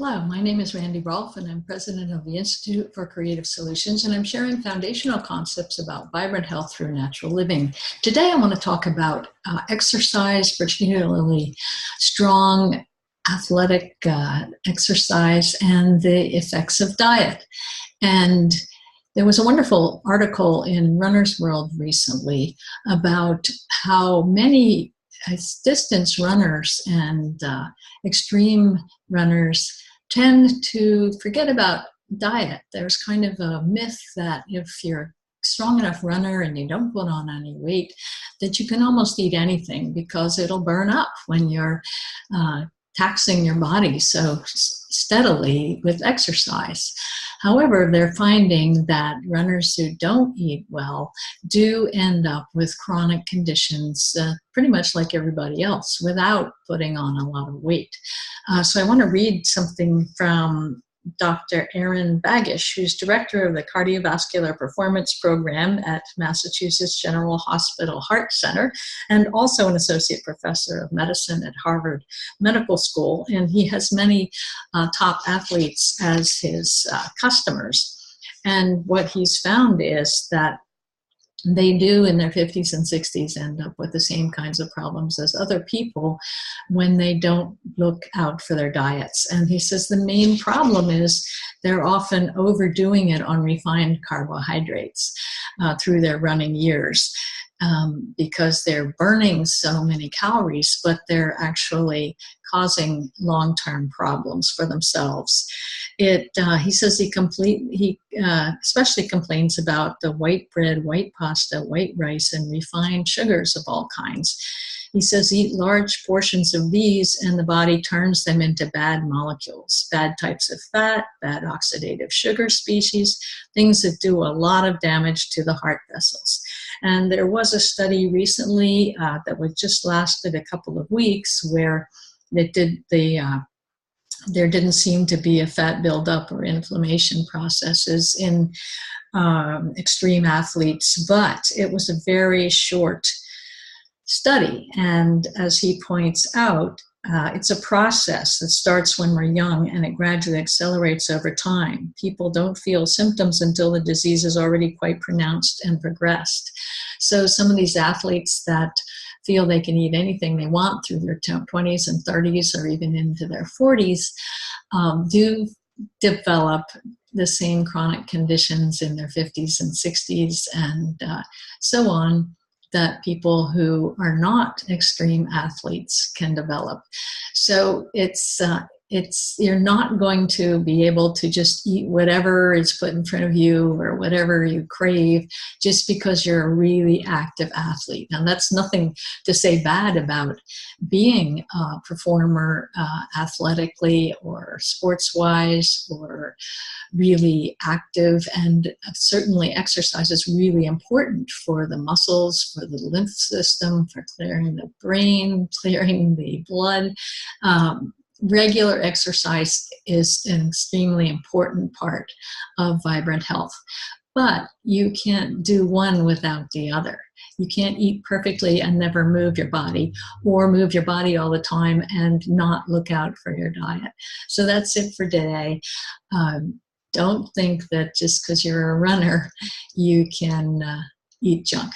Hello, my name is Randy Rolfe, and I'm president of the Institute for Creative Solutions, and I'm sharing foundational concepts about vibrant health through natural living. Today, I want to talk about exercise, particularly strong, athletic exercise, and the effects of diet. And there was a wonderful article in Runner's World recently about how many distance runners and extreme runners tend to forget about diet. There's kind of a myth that if you're a strong enough runner and you don't put on any weight, that you can almost eat anything because it'll burn up when you're taxing your body so steadily with exercise. However, they're finding that runners who don't eat well do end up with chronic conditions pretty much like everybody else without putting on a lot of weight. So I want to read something from Dr. Erin Bagish, who's director of the Cardiovascular Performance Program at Massachusetts General Hospital Heart Center, and also an associate professor of medicine at Harvard Medical School. And he has many top athletes as his customers. And what he's found is that they do in their 50s and 60s end up with the same kinds of problems as other people when they don't look out for their diets. And he says the main problem is they're often overdoing it on refined carbohydrates through their running years. Because they're burning so many calories, but they're actually causing long-term problems for themselves. He says he especially complains about the white bread, white pasta, white rice, and refined sugars of all kinds. He says eat large portions of these and the body turns them into bad molecules, bad types of fat, bad oxidative sugar species, things that do a lot of damage to the heart vessels. And there was a study recently that was just lasted a couple of weeks where there didn't seem to be a fat buildup or inflammation processes in extreme athletes, but it was a very short study. And as he points out, it's a process that starts when we're young and it gradually accelerates over time. People don't feel symptoms until the disease is already quite pronounced and progressed. So some of these athletes that feel they can eat anything they want through their 20s and 30s or even into their 40s do develop the same chronic conditions in their 50s and 60s and so on that people who are not extreme athletes can develop. So you're not going to be able to just eat whatever is put in front of you or whatever you crave just because you're a really active athlete. Now, that's nothing to say bad about being a performer athletically or sports-wise or really active, and certainly exercise is really important for the muscles, for the lymph system, for clearing the brain, clearing the blood. Regular exercise is an extremely important part of vibrant health, but you can't do one without the other. You can't eat perfectly and never move your body, or move your body all the time and not look out for your diet. So that's it for today. Don't think that just because you're a runner, you can eat junk.